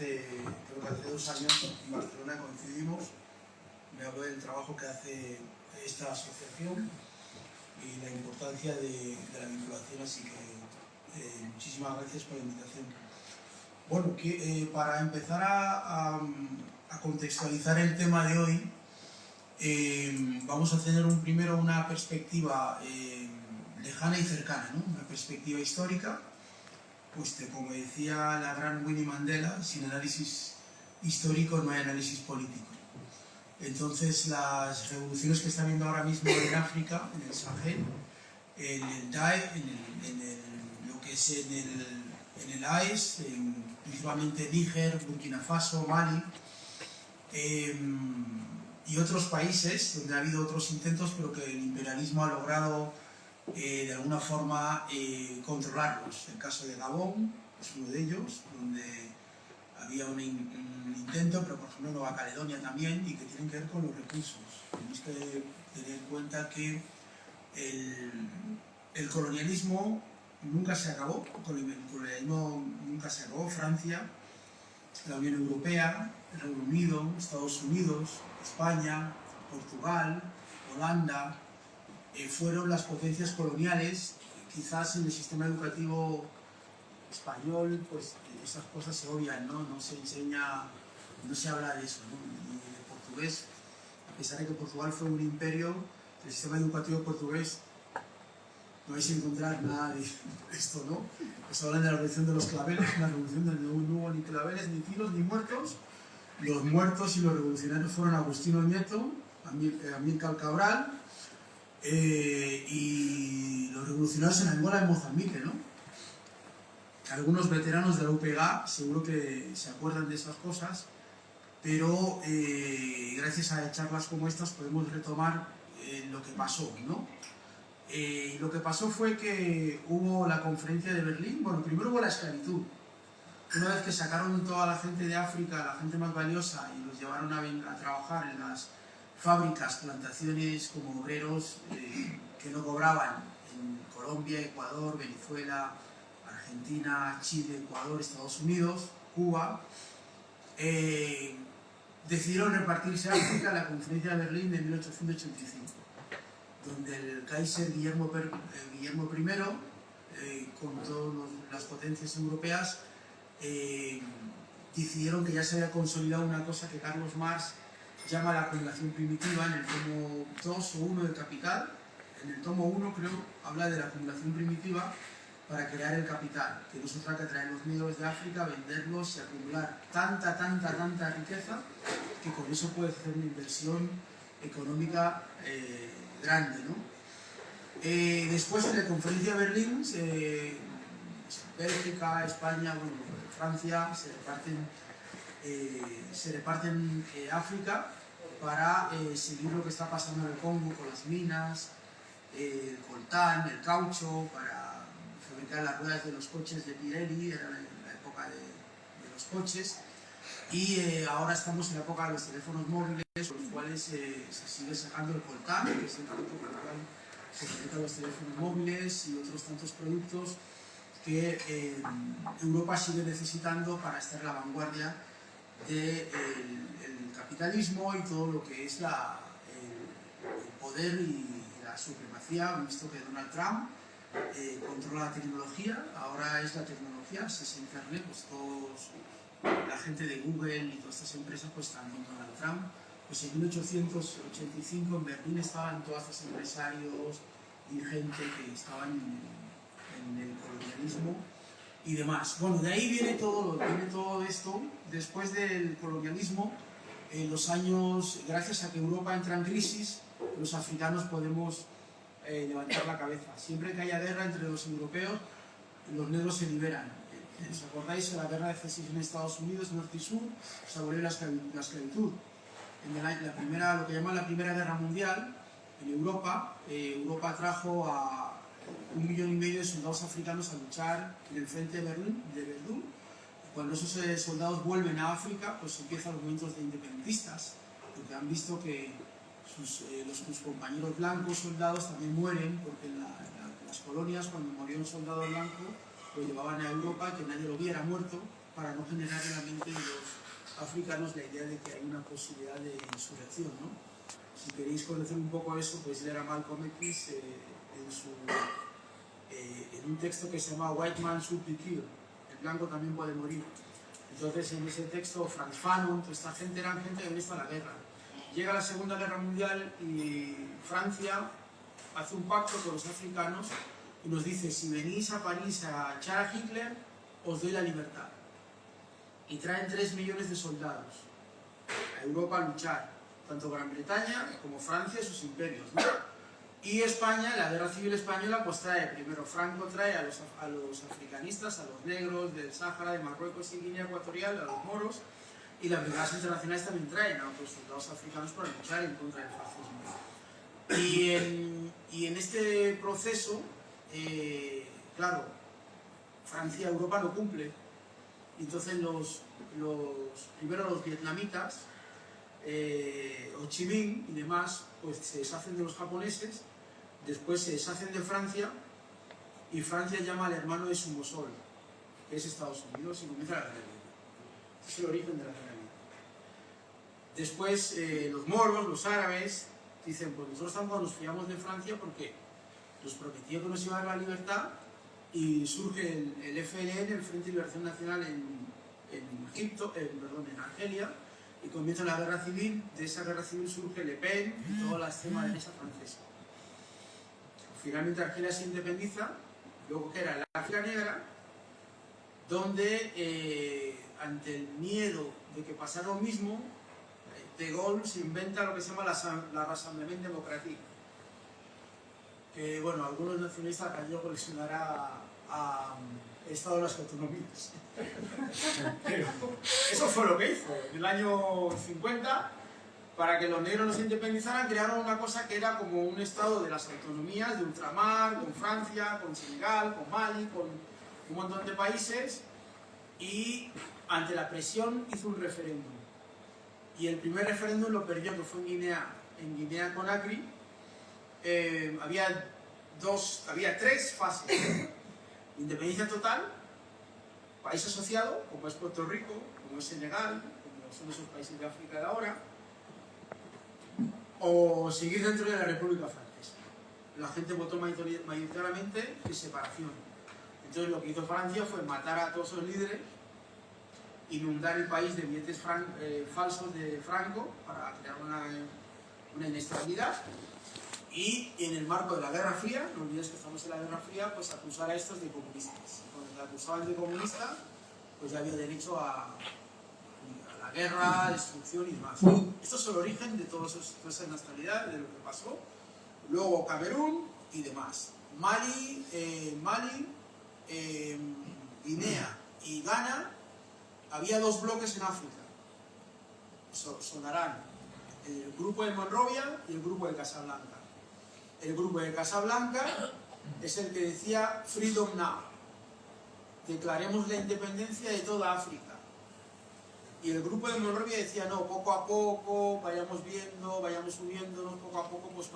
creo que hace 2 años en Barcelona coincidimos, me habló del trabajo que hace esta asociación y la importancia de la vinculación, así que muchísimas gracias por la invitación. Bueno, para empezar a contextualizar el tema de hoy, vamos a tener primero una perspectiva lejana y cercana, ¿no? Una perspectiva histórica, pues como decía la gran Winnie Mandela, sin análisis histórico no hay análisis político. Entonces las revoluciones que está habiendo ahora mismo en África, en el Sahel, en el DAE, lo que es en el AES, principalmente Níger, Burkina Faso, Mali, y otros países donde ha habido otros intentos, pero que el imperialismo ha logrado de alguna forma controlarlos. El caso de Gabón es uno de ellos, donde había un intento, pero por ejemplo en Nueva Caledonia también, y que tienen que ver con los recursos. Tenemos que tener en cuenta que el colonialismo nunca se acabó, Francia, la Unión Europea, el Reino Unido, Estados Unidos, España, Portugal, Holanda, fueron las potencias coloniales. Quizás en el sistema educativo español, pues esas cosas se obvian, ¿no? No se enseña, no se habla de eso, ¿no? Y de portugués, a pesar de que Portugal fue un imperio, el sistema educativo portugués no vais a encontrar nada de esto, ¿no? Pues hablan de la revolución de los claveles, una revolución donde no hubo ni claveles, ni tiros, ni muertos. Los muertos y los revolucionarios fueron Agustino Nieto, Amílcar Cabral, y los revolucionarios en Angola y Mozambique, ¿no? Algunos veteranos de la UPG seguro que se acuerdan de esas cosas, pero gracias a charlas como estas podemos retomar lo que pasó, ¿no? Lo que pasó fue que hubo la conferencia de Berlín. Bueno, primero hubo la esclavitud. Una vez que sacaron toda la gente de África, la gente más valiosa, y los llevaron a trabajar en las fábricas, plantaciones como obreros que no cobraban en Colombia, Ecuador, Venezuela, Argentina, Chile, Ecuador, Estados Unidos, Cuba, decidieron repartirse África en la conferencia de Berlín de 1885, donde el Kaiser Guillermo I, con todas las potencias europeas, decidieron que ya se había consolidado una cosa que Carlos Marx llama la acumulación primitiva en el tomo 2 o 1 del Capital. En el tomo 1, creo, habla de la acumulación primitiva para crear el capital, que no se trata de traer los medios de África, venderlos y acumular tanta riqueza que con eso puedes hacer una inversión económica grande, ¿no? Después, en la conferencia de Berlín, Bélgica, España, bueno, Francia se reparten África para seguir lo que está pasando en el Congo con las minas, el coltán, el caucho, para fabricar las ruedas de los coches de Pirelli. Era la época de los coches, y ahora estamos en la época de los teléfonos móviles, con los cuales se sigue sacando el coltán, que es el producto con el cual se fabrican los teléfonos móviles y otros tantos productos que Europa sigue necesitando para estar en la vanguardia del capitalismo y todo lo que es el poder y la supremacía. Han visto que Donald Trump controla la tecnología. Ahora es la tecnología, si es internet, pues la gente de Google y todas estas empresas pues están con Donald Trump. Pues en 1885 en Berlín estaban todos estos empresarios y gente que estaban en el colonialismo y demás. Bueno, de ahí viene todo esto. Después del colonialismo, en los años, gracias a que Europa entra en crisis, los africanos podemos levantar la cabeza. Siempre que haya guerra entre los europeos, los negros se liberan. ¿Os acordáis de la guerra de secesión en Estados Unidos, norte y sur? Se abolió la esclavitud. Lo que llaman la Primera Guerra Mundial, en Europa, Europa trajo a 1,5 millones de soldados africanos a luchar en el frente de Verdún. Cuando esos soldados vuelven a África, pues empiezan los movimientos de independentistas, porque han visto que sus compañeros blancos, soldados, también mueren, porque en las colonias, cuando murió un soldado blanco, lo llevaban a Europa, que nadie lo viera muerto, para no generar en la mente de los africanos la idea de que hay una posibilidad de insurrección, ¿no? Si queréis conocer un poco eso, pues leer a Malcolm X en un texto que se llama White Man Should Be Killed, el blanco también puede morir. Entonces en ese texto Franz Fanon, toda esta gente eran gente que había visto la guerra. Llega la Segunda Guerra Mundial y Francia hace un pacto con los africanos y nos dice: si venís a París a echar a Hitler, os doy la libertad. Y traen 3 millones de soldados a Europa a luchar, tanto Gran Bretaña como Francia y sus imperios, ¿no? Y España, la guerra civil española, pues trae, primero Franco trae a los africanistas, a los negros del Sáhara, de Marruecos y Guinea Ecuatorial, a los moros, y las brigadas internacionales también traen a otros soldados africanos para luchar en contra del fascismo. Y en este proceso, claro, Francia, Europa no cumple. Entonces primero los vietnamitas, Ho Chi Minh y demás, pues se deshacen de los japoneses, después se deshacen de Francia, y Francia llama al hermano de Somozón, que es Estados Unidos, y comienza la guerra. Ese es el origen de la guerra. Después los moros, los árabes, dicen: pues nosotros tampoco nos fiamos de Francia porque nos prometió que nos iba a dar la libertad, y surge el FLN, el Frente de Liberación Nacional en Argelia, y comienza la guerra civil. De esa guerra civil surge Le Pen y toda la extrema derecha francesa. Finalmente Argelia se independiza, luego queda la África Negra, donde ante el miedo de que pasara lo mismo, De Gaulle se inventa lo que se llama la Rassemblement Démocratique, que, bueno, algunos nacionalistas gallegos les sonará a Estado de las Autonomías. Pero eso fue lo que hizo. En el año 50, para que los negros no se independizaran, crearon una cosa que era como un Estado de las autonomías, de ultramar, con Francia, con Senegal, con Mali, con un montón de países, y ante la presión hizo un referéndum. Y el primer referéndum lo perdió, que fue en Guinea Conakry. Había 3 fases: independencia total, país asociado, como es Puerto Rico, como es Senegal, como son esos países de África de ahora, o seguir dentro de la República Francesa. La gente votó mayoritariamente en separación. Entonces lo que hizo Francia fue matar a todos los líderes, inundar el país de billetes falsos de Franco para crear una inestabilidad, y en el marco de la Guerra Fría, no olvides que estamos en la Guerra Fría, pues acusar a estos de comunistas. Cuando le acusaban de comunista, pues ya había derecho a la guerra, a destrucción y demás. Esto es el origen de toda esa inestabilidad, de lo que pasó. Luego Camerún y demás. Mali, Guinea y Ghana. Había 2 bloques en África, sonarán: el grupo de Monrovia y el grupo de Casablanca. El grupo de Casablanca es el que decía Freedom Now, declaremos la independencia de toda África. Y el grupo de Monrovia decía: no, poco a poco, vayamos viendo, vayamos uniéndonos, poco a poco, pues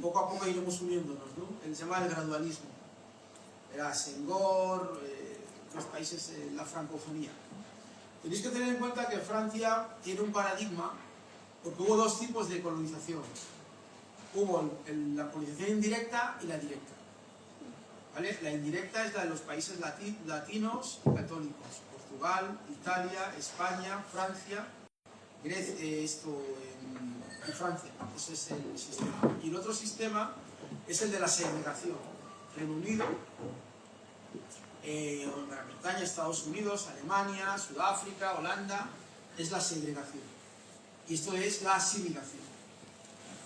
poco a poco iremos uniéndonos, ¿no? Se llama el gradualismo. Era Senghor, los países de la francofonía. Tenéis que tener en cuenta que Francia tiene un paradigma, porque hubo 2 tipos de colonización. Hubo la colonización indirecta y la directa. ¿Vale? La indirecta es la de los países latinos católicos: Portugal, Italia, España, Francia, Grecia, y Francia. Ese es el sistema. Y el otro sistema es el de la segregación. Reino Unido, Gran Bretaña, Estados Unidos, Alemania, Sudáfrica, Holanda, es la segregación. Y esto es la asimilación.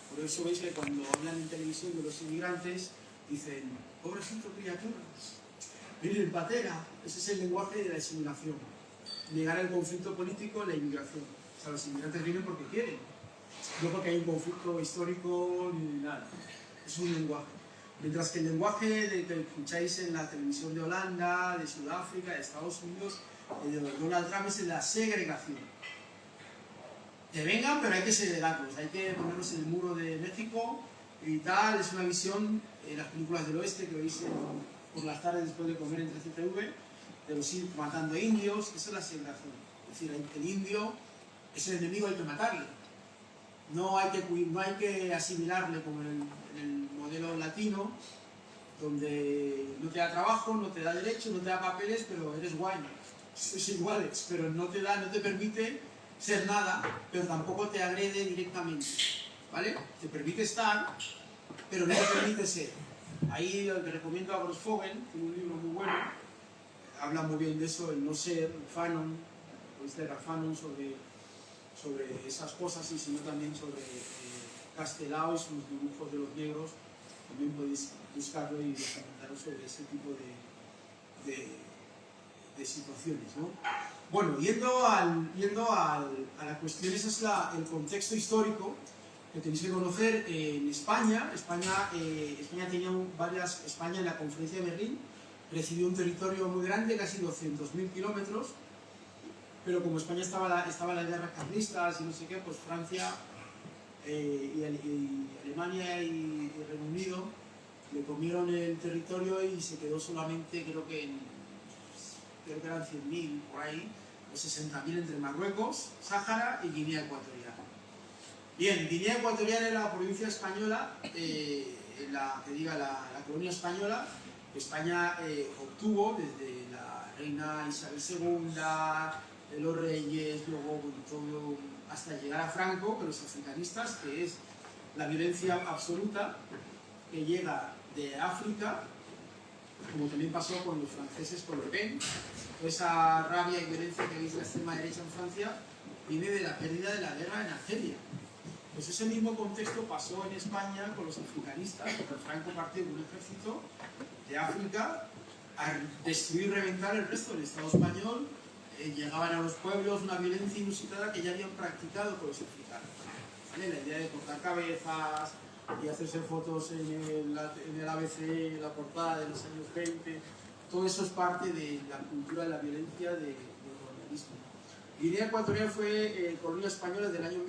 Por eso veis que cuando hablan en televisión de los inmigrantes, dicen: pobrecitos criaturas, vienen patera. Ese es el lenguaje de la asimilación. Negar el conflicto político, la inmigración. O sea, los inmigrantes vienen porque quieren, no porque hay un conflicto histórico ni nada. Es un lenguaje. Mientras que el lenguaje que escucháis en la televisión de Holanda, de Sudáfrica, de Estados Unidos, de Donald Trump, es la segregación. Que vengan, pero hay que segregarlos, hay que ponerlos en el muro de México y tal. Es una visión en las películas del oeste que veis por las tardes después de comer en 13TV, de los ir matando indios, esa es la segregación. Es decir, el indio es el enemigo, hay que matarle. No hay que asimilarle como en el modelo latino, donde no te da trabajo, no te da derechos, no te da papeles, pero eres guay. Sois iguales, pero no te permite ser nada, pero tampoco te agrede directamente, ¿vale? Te permite estar, pero no te permite ser. Ahí lo que recomiendo a Grossfogel, tiene un libro muy bueno, habla muy bien de eso, el no ser, Fanon, Fanon sobre esas cosas, y sino también sobre Castelao y sus dibujos de los negros. También podéis buscarlo y documentaros sobre ese tipo de situaciones, ¿no? Bueno, yendo a la cuestión, ese es el contexto histórico que tenéis que conocer. En España tenía España en la conferencia de Berlín recibió un territorio muy grande, casi 200.000 kilómetros, pero como España estaba en las guerras carlistas y no sé qué, pues Francia y Alemania y Reino Unido le comieron el territorio y se quedó solamente, creo que eran 100.000 por ahí, o 60.000 entre Marruecos, Sáhara y Guinea Ecuatorial. Bien, Guinea Ecuatorial era la provincia española, la colonia española, que España obtuvo desde la reina Isabel II, los reyes, luego todo, hasta llegar a Franco, que los africanistas, que es la violencia absoluta que llega de África, como también pasó con los franceses con Le Pen. Esa rabia y violencia que veis la extrema derecha en Francia viene de la pérdida de la guerra en Argelia. Pues ese mismo contexto pasó en España con los africanistas, porque Franco partió con un ejército de África a destruir y reventar el resto del Estado español. Llegaban a los pueblos, una violencia inusitada que ya habían practicado con los africanos, ¿vale? La idea de cortar cabezas y hacerse fotos en el ABC, la portada de los años 20, todo eso es parte de la cultura de la violencia del colonialismo. Guinea Ecuatorial fue colonia española del año